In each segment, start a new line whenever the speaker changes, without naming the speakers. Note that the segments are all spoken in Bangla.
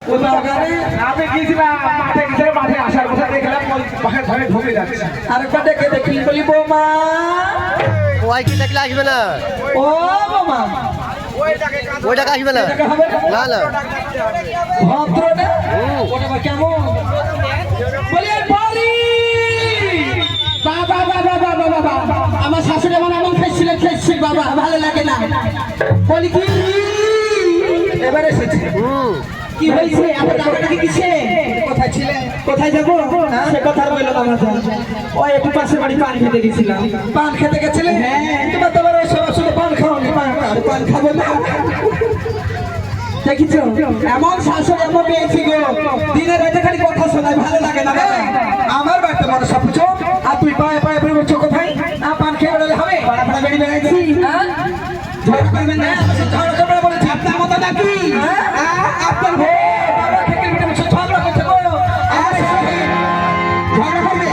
আমি গিয়েছিলাম মাঠে গেছিলাম, মাঠে আসার কথা দেখলাম মাঠের ঘরে ঢুকে যাচ্ছে।
আরেকবার ডেকে দেখি বলি বৌমা
ওই কি দেখলে আসবে না,
ও বৌমা
ওই টাকা আসবে না, না না
ভদ্রটা ওটা কেমন বলি বলি বাবা বাবা বাবা বাবা আমার শাশুড়ি আমার এমন খেয়েছিল বাবা ভালো লাগে না বলি কি
এবার এসেছে।
কি হয়েছে এত টাকাটাকি কিসে কোথায় ছিলে কোথায় যাবো সে কথা বললো না মাথা ওই একটু পাশের বাড়ি পান খেতে গেছিলাম পান খেতে গেছিলে হ্যাঁ তোমার সবার সাথে পান খাওনি পান খাবো না দেখিছো এমন শাশুড়ি এমন পেয়েছি গো দিনের রাতে খালি কথা শোনায় ভালো লাগে না আমার বাড়িতে মনে সব কিছু আর তুই পায়ে পায়ে পড়ে বলছো কোথায় না পান খেয়ে বেরোলে হবে পাড়া পাড়া বেরিয়ে বেড়াইছি ঝড় করবেন না ঝড় করবে বলেছি আপনার মতো নাকি আপনার ভাই বাবা থেকে মিটে বসে ঝগড়া করছে গো ঝগড়া করবে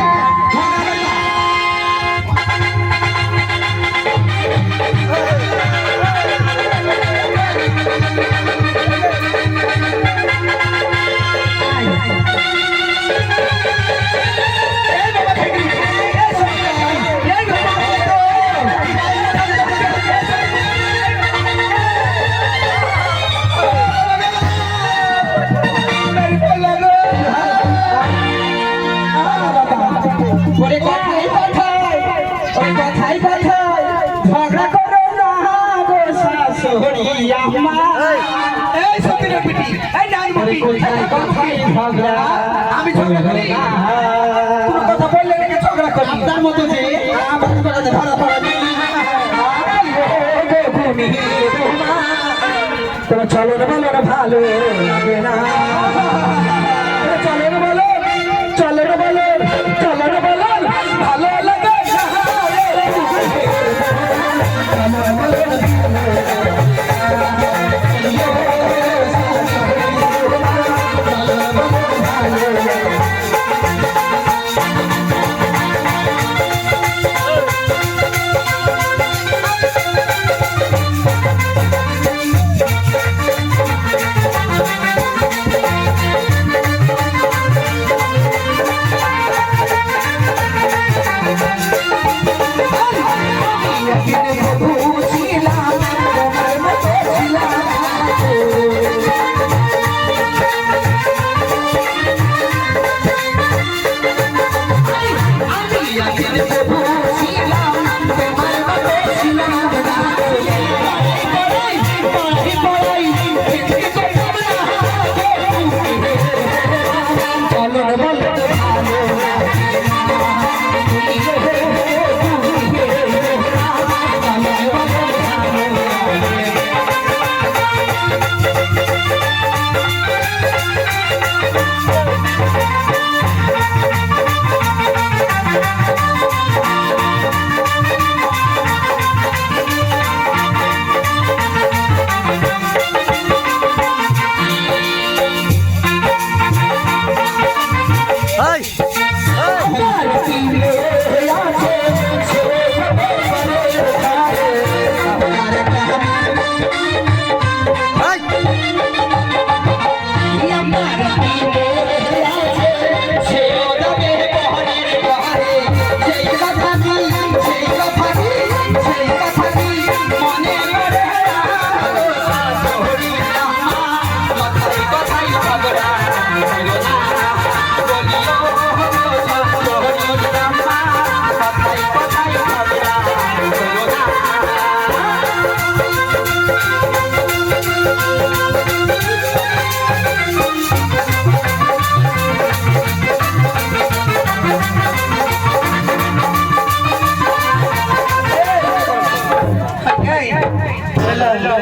ঝগড়া করো না গো শাশুড়ি আমার এই সতীরের পিটি এই নানমুটি আমি ঝগড়া করি তুমি কথা বললে নাকি ঝগড়া করি আপনার মতো যে আমার কথা ধরা পড়া তোমার চলো না বলো না ভালো লাগে না চলো না বলো চলো না বলো চলো না বলো ভালো লাগে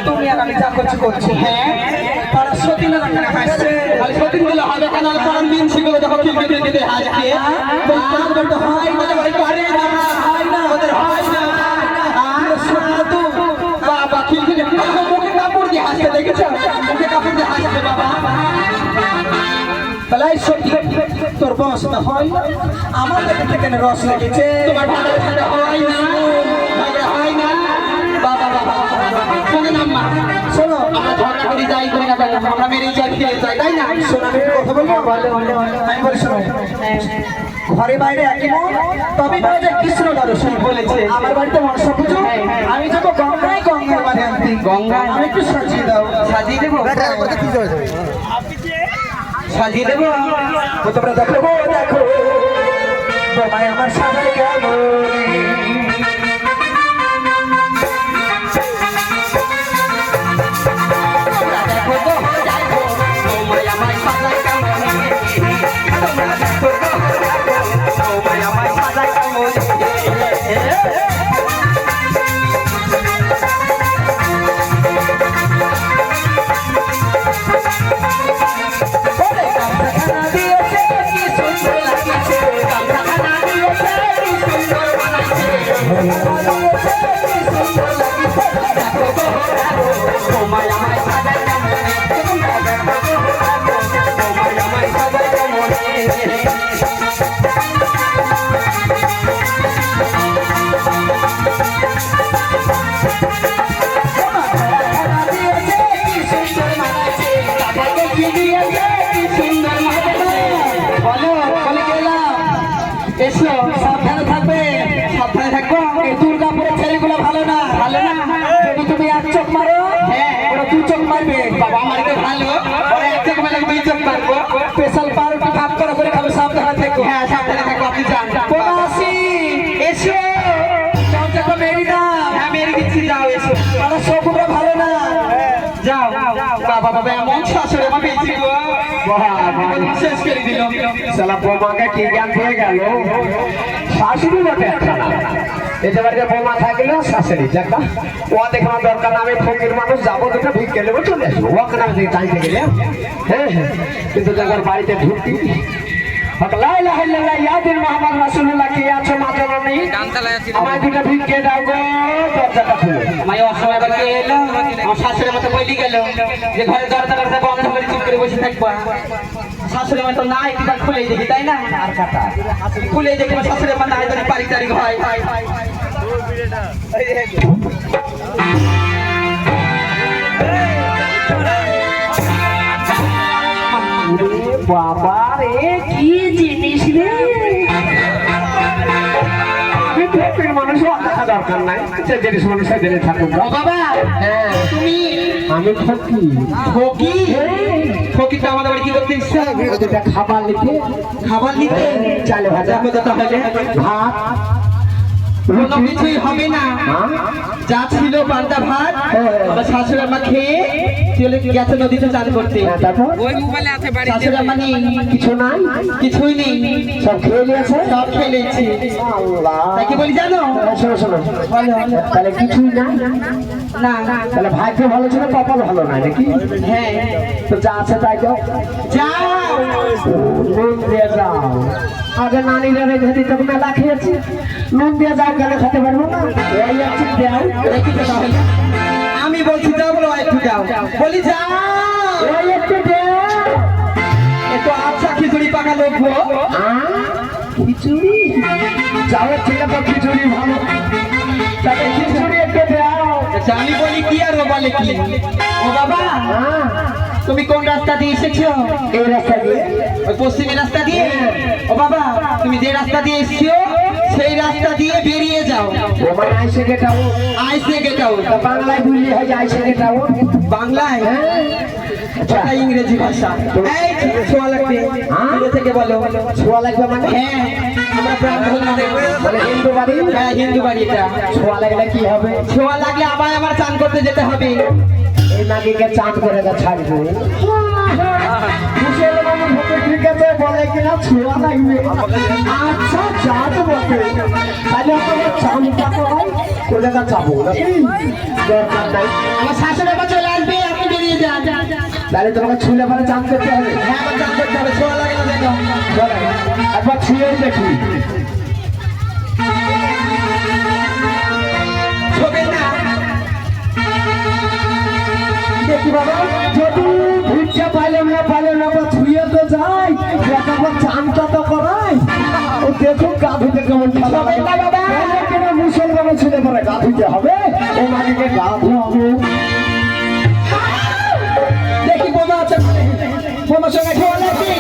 তুমি আর আমি যা করছি করছি হ্যাঁ তারা সতীন হাসছে সতীন গুলো হবে কেন কারণ দিন সেগুলো দেখো কেটে কেটে হাসছে বলতে হয় না ভাই পারে না হয় না ওদের হয় না আর শোনা তো বাবা খিলখিলে মুখে কাপড় দিয়ে হাসতে দেখেছো মুখে কাপড় দিয়ে হাসতে বাবা বলাই সত্যি তোর বস না হয় আমার দেখে কেন রস লেগেছে তোমার ভালো হয় না হয় না বাবা বাবা শোনেন আম্মা, শোনো, আমরা ঝগড়া করি যাই করি না কেন, আমরা মেরে যাই ফিরে যাই, তাই না? শোনো, আমি একটু কথা বলবো। আমি বলি শোনো, ঘরে বাইরে একই মন, তবে বলা যায় কৃষ্ণ দর্শন বলেছে। আমার বাড়িতে মনসা পুজো, আমি যাবো গঙ্গায়, গঙ্গার বাড়ি আনতে। গঙ্গায় আমি একটু সাজিয়ে দাও। সাজিয়ে দেবো, সাজিয়ে দেবো। তোমরা দেখো, দেখো তোমায় আমার সাজাই কেমন। সাবধানে থাকবে, সাবধানে থাকবো। এই দুর্গাপুরের ছেলেগুলো ভালো না, ভালো না। যদি তুমি এক চোখ মারো, হ্যাঁ ওরা 2 চোখ মারবে। বাবা আমার তো ভালো, ওরা এক চোখ মারলে 2 চোখ মারবো। স্পেশাল পাউরুটি ভাত করে খাবে, সাবধানে থাকো। হ্যাঁ সাবধানে থাকো, আপনি যান। পলাশি এসো, দরজাটা মেরে দাও। হ্যাঁ মেরে দিচ্ছি, যাও এসো। ওরা সবগুলো ভালো না, যাও। বাবা বাবা এমন শাশুড়ি আমার পেয়েছি গো, শেষ করে দিল।
শালা বোমাকে কি জ্ঞান দিয়ে গেল, শাশুড়ি বটে একটা না। এই যে বাড়িতে বোমা থাকলেও শাশুড়ি দেখা ও দেখানো দরকার না। আমি ফকির মানুষ যাবো, দুটো ভিক্ষে নেবো, চলে আসবো। ওকে না আমি চাইতে গেলে, হ্যাঁ হ্যাঁ, কিন্তু যখন বাড়িতে ঢুকতি লা ইলাহা ইল্লাল্লাহ ইয়াদিন মুহাম্মদ রাসূলুল্লাহ কে আছো মাতরনি, আমায় দুটো ভিক্ষে দাও গো। দরজাটা খুলো।
আমি অসময় বাকি এলো, আমার শাশুড়ির মতো বলি গেল যে ঘরে দরজাটা বন্ধ করে চুপ করে বসে থাকবো। শাশুড়ি মতো না একটু খুলেই দেখি, তাই না? আর কাটা খুলেই দেখি আমার শাশুড়ি আমার নাই ধরে পারি তারিখ হয়।
বাবা রে কি জিনিস রে, আমি ফকির মানুষ, দেখা দরকার নাই। যে জিনিস মানুষের জেনে থাকুক।
ও বাবা,
হ্যাঁ
তুমি
আমি ফকির।
ফকির? ফকিরটা আমাদের বাড়ি কি করতে ইচ্ছা?
দুটা খাবার লিখে,
খাবার নিতে?
চালে ভাজা
তাহলে
ভাত,
কোনো কিছুই হবে না। যা ছিল পান্তা ভাত আমার শাশুড়ি আম্মা খেয়ে চলে গেছে নদীতে চান করতে। শাশুড়ি আম্মা নেই,
কিছু নাই,
কিছুই নেই,
সব খেয়ে নিয়েছে,
সব খেয়ে নিয়েছি।
আল্লাহ।
তাই কি বলি জানো?
শোনো শোনো, তাহলে কিছুই নাই
না,
তাহলে ভাইকে ভালো ছিল, কপাল ভালো নাই নাকি?
হ্যাঁ
তো যা আছে তাই যাও,
যাও
নুন দিয়ে যাও। আগে নানিরা রেখে দিত, মেলা খেয়েছি, নুন দিয়ে যাও, কেন খেতে পারবো না? এই আছে দেও,
রেখে দে তাহলে। আমি বলছি যাও, বলো একটু যাও, বলি যাও,
এই একটু দেও।
একটু আচ্ছা খিচুড়ি পাকা লোক গো।
খিচুড়ি যাওয়ার থেকে তো খিচুড়ি ভালো, তাহলে খিচুড়ি একটু দেও।
আচ্ছা আমি বলি কি আর ও বলে কি? ও বাবা, তুমি কোন রাস্তা দিয়ে এসেছো?
এই রাস্তা দিয়ে,
ওই পশ্চিমী রাস্তা দিয়ে? ও বাবা, তুমি যে রাস্তা দিয়ে এসছো সেই রাস্তা দিয়ে বেরিয়ে যাও।
ওমান আইসে গেটাও,
আইসে গেটাও।
বাংলায় বুঝলি হয় যে আইসে গেটাও,
বাংলায়?
আচ্ছা
ওটা ইংরেজি ভাষা। এই ছোঁয়া লাগবে, দূরে থেকে বলো।
ছোঁয়া লাগবে মানে?
হ্যাঁ আমরা ব্রাহ্মণ মানে
হিন্দু বাড়ি,
হ্যাঁ হিন্দু বাড়ি এটা।
ছোঁয়া লাগলে কি হবে?
ছোঁয়া লাগলে আমার চান করতে যেতে হবে।
এই নাগিকে চাঁদ করে ছাড়বে, মুসলমান ভোটে ঠিক আছে বলে কিনা ছোঁয়া লাগবে। আচ্ছা চাঁদ বটে, তাহলে আমাকে চাঁদটা করাই কোলে না যাবো নাকি? দরকার নাই,
আমার শাশুড়ি আবার চলে আসবে, আপনি বেরিয়ে যান।
তাহলে তোমাকে ছুলে পরে চাঁদ করতে হবে।
হ্যাঁ আমার চান করতে হবে, ছোঁয়া লাগে না দেখো।
চলো, একবার ছুঁয়েই দেখি।
ছবে না
দেখি বাবা, যদি ভিক্ষা পাইলাম না বা ছুঁয়ে তো যাই, একবার চানটা তো করাই। ও দেখো গাধুতে কেমন খেলা বাবা, মুসলমানের ছেলে পরে গাধুতে হবে, ও মাটিকে গাধু হবে।
সঙ্গে ছোঁয়া লাগবে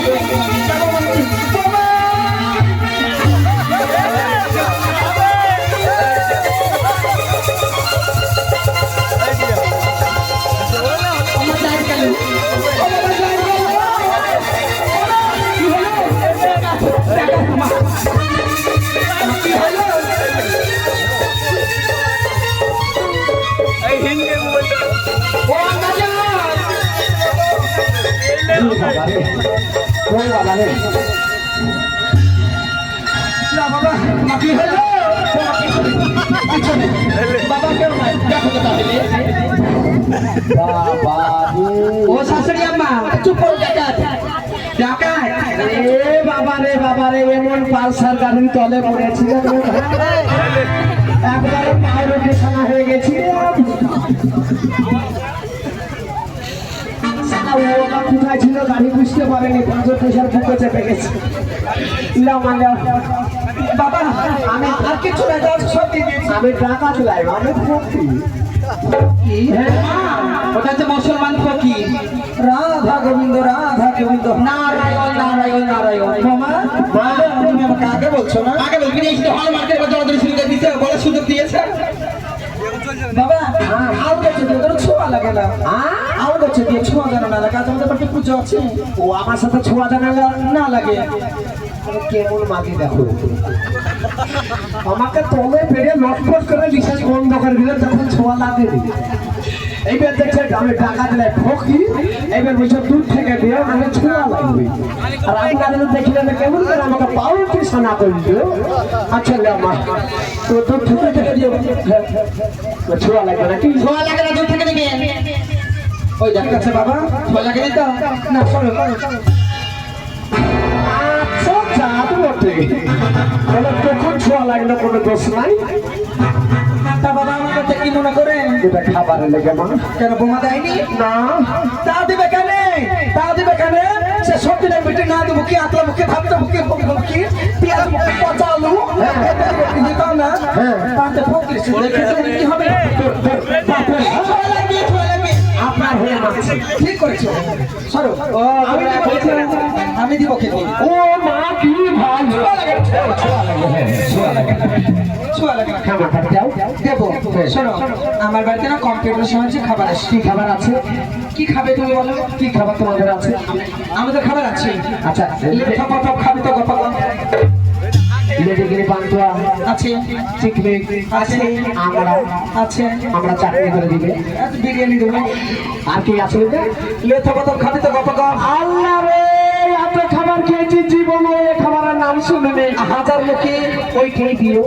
কোন বাবা রে
না বাবা কি হলো বাবা কেউ নাই দেখো তো তাহলে
বাবা
ও শাশুড়ি আম্মা চুপ করে ডাকাত ডাকাত
বাবা রে এমন পালসার গাড়ির তলে পড়েছিল একবারে পায়ের বিছানা হয়ে গেছি কোথায় ছিল গাড়ি বুঝতে পারেনি পাঁচশো পয়সার ফুটো চেপে গেছে
বাবা আমি আর কিছু না সব দিয়ে দিয়েছি
আমি টাকা দিলাই আমি ফকির।
ওটা হচ্ছে মুসলমান ফকির রাধা গোবিন্দ নারায়ণ নারায়ণ নারায়ণ মামা তুমি আমাকে আগে বলছো না আগে বলবি না এই হল মার্কেট বা জলদরি শুরু করে দিতে বড় সুযোগ দিয়েছে বাবা আউ গেছে তোর ছোঁয়া লাগে না আউ গেছে দিয়ে ছোঁয়া জানা না লাগে আজ আমাদের বাড়িতে পুজো আছে
ও আমার সাথে ছোঁয়া জানা
না লাগে
কেমন মাগে দেখো আমাকে তলে পেড়ে লটপট করে বিশ্বাস বন্ধ করে দিলে তখন ছোঁয়া লাগে এইবার দেখছে আমি টাকা দিলে ফকি এইবার বলছে দূর থেকে দিয়ে আমি ছোঁয়া লাগবে আর আপনারা দেখলে না কেমন করে আমাকে পাউরুটি সানা করলো আচ্ছা আমার তো দূর থেকে দিয়ে ছোঁয়া লাগবে নাকি
ছোঁয়া লাগে না দূর থেকে দিবে ওই দেখা আছে বাবা ছোঁয়া লাগে দিতে না চলো
আচ্ছা জাদু বটে বলে কখন ছোঁয়া লাগলো কোনো দোষ নাই
তা বাবা আমার কাছে কি মনে করেন
এটা খাবারের লেগে মা
কেন বোমা দেয়নি
না
তা দিবে কেন সে সবজি না বেটে না দেবো কি আতলা মুখে ভাবতে মুখে মুখে পেঁয়াজ মুখে পচা আলু দিতাম না তাতে ফকির কি হবে
আপনার হয়ে মারছে
ঠিক করেছো সরো আমি দিব খেতে
ও মা কি ভালো
ছোঁয়া লাগে না
খাবার দাও
দেবো শোনো আমার বাড়িতে না কম্পিউটার সাহায্যে খাবার আসে
কি খাবার আছে
কি খাবে তুমি বলো
কি খাবার তোমাদের আছে
আমাদের খাবার আছে
আচ্ছা
টপ খাবে তো গপা
লেডিগিরি পান্তুয়া
আছে
চিকমিক
আছে
আমরা
আছে
আমরা চাটনি করে দিবে
বিরিয়ানি দেবো
আর কি আছে
লেথা পাতা খাবে তো গপা
আল্লাহ রে এত খাবার খেয়েছি জীবনে খাবারের নাম শুনিনি
হাজার মুখে
ওইটাই দিও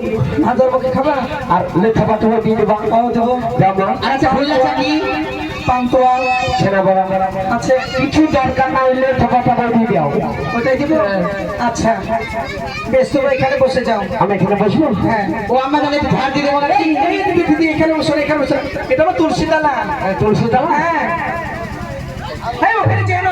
হাজার মুখে খাবা
আর লেখা পাঠাবো দিয়ে দেবা
ও দেবো
যেমন
আচ্ছা হইলা চাকি পান্তুয়া
ছেনা বড়া
আছে
কিছু দরকার না হইলে লেখা পাঠাবো দিয়ে দাও
ওটাই দিব আচ্ছা বেশ তুমি এখানে বসে যাও
আমি এখানে বসবো
হ্যাঁ ও আমার জানে ধার দিয়ে দেবো না দিদি এখানে বসে এখানে বসে এটা আমার তুলসী দালা
তুলসী দাও
হ্যাঁ হ্যাঁ ওখানে যেন